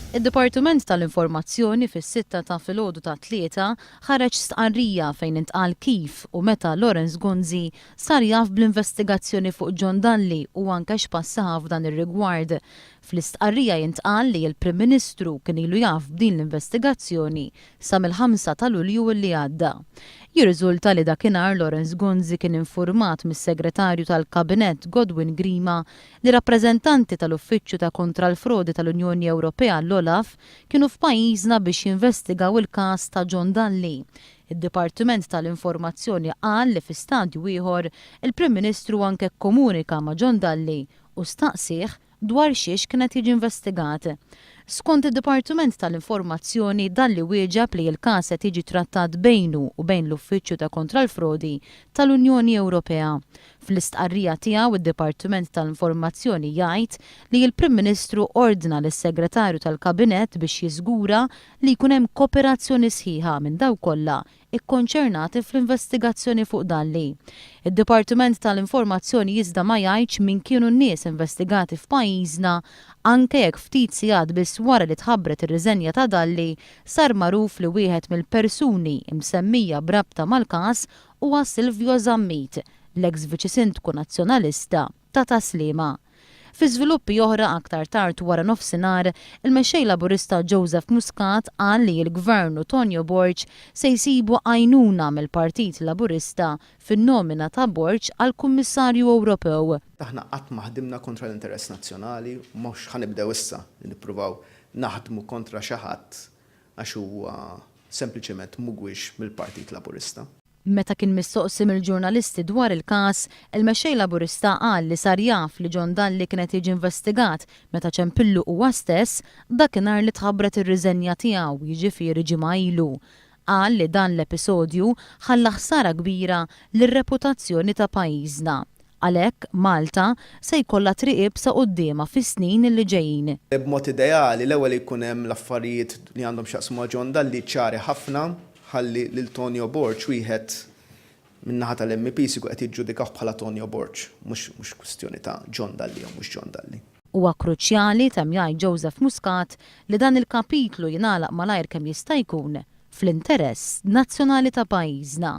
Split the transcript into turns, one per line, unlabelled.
Id-Dipartiment tal-Informazzjoni fis-6 ta' filgħodu ta' tlieta ħareġ stqarrija fejn intqal kif u meta Lawrence Gonzi sar jaf bl-investigazzjoni fuq John Dalli u anke x'passaha f'dan ir-rigward. Fl-istqarrija jintqal li l-Prim Ministru kien ilu jaf b'din l-investigazzjoni sa mill-5 ta' Lulju li għadda. Jirriżulta li dakinhar Lawrence Gonzi kien infurmat mis-Segretarju tal-Kabinett Godwin Grima li rappreżentanti tal-Uffiċċju ta' kontra l-Frodi tal-Unjoni Ewropea l-Olaf kienu f'pajjiżna biex jinvestigaw il-każ ta' John Dalli. Id-Dipartiment tal-Informazzjoni qal li fi stadju ieħor il-Prim Ministru anke kkomunika ma' John Dalli u staqsih dwar xiex kienet jiġi investigat. Skont id-Dipartiment tal-Informazzjoni Dalli wieġeb li l-każ qed jiġi trattat bejnu u bejn l-Uffiċċju ta' kontra l-Frodi tal-Unjoni Ewropea. Fl-istqarrija tiegħu id-Dipartiment tal-Informazzjoni jgħid li l-Prim Ministru ordna lis-Segretarju tal-Kabinett biex jiżgura li jkun hemm kooperazzjoni sħiħa minn dawk kollha ikkonċernati fl-investigazzjoni fuq Dalli. Id-Dipartiment tal-Informazzjoni iżda ma jgħidx min kienu n-nies investigati f'pajjiżna anke jekk ftit sigħat biss wara li tħabbret ir-riżenja ta' Dalli sar magħruf li wieħed mill-persuni msemmija brabta mal-każ huwa Silvio Zammit, l-eks Viċi Sindku Nazzjonalista ta' Taslima. Fi żviluppi oħra aktar tard wara nofsinhar, il-mexxej Laburista Joseph Muscat qal li l-Gvern u Tonio Borg se jsibu għajnuna mill-Partit Laburista fin-nomina ta' Borg għal Kummissarju Ewropew.
Aħna qatt ma ħdimna kontra l-interess nazzjonali, mhux ħanibdew issa li nippruvaw naħdmu kontra xi ħadd għax huwa sempliċement mhuwiex mill-Partit Laburista.
Meta kien mistoqsi mill-ġurnalisti dwar il-każ, il-mexxej Laburista qal li sar jaf li John Dalli kienet jiġi investigat meta ċempillu huwa stess dakinhar li tħabbret ir-riżenja tiegħu jiġifieri ġimgħa ilu. Qal li dan l-episodju ħalla ħsara kbira lir-reputazzjoni ta' pajjiżna. Għalhekk Malta se jkollha triq ibsa qudiemha fis-snin li ġejjin.
B'mod ideali l-ewwel jkun hemm l-affarijiet li għandhom x'jaqsmu John Dalli ċari ħafna ħalli lil Tonio Borg wieħed min-naħa tal-MPs ikun qed jiġġudikaw bħala Tonio Borg, mhux kwistjoni ta' John Dalli jew mhux John Dalli.
Huwa kruċjali temm jgħid Joseph Muscat li dan il-kapitlu jingħalaq malajr kemm jista' jkun fl-interess nazzjonali ta' pajjiżna.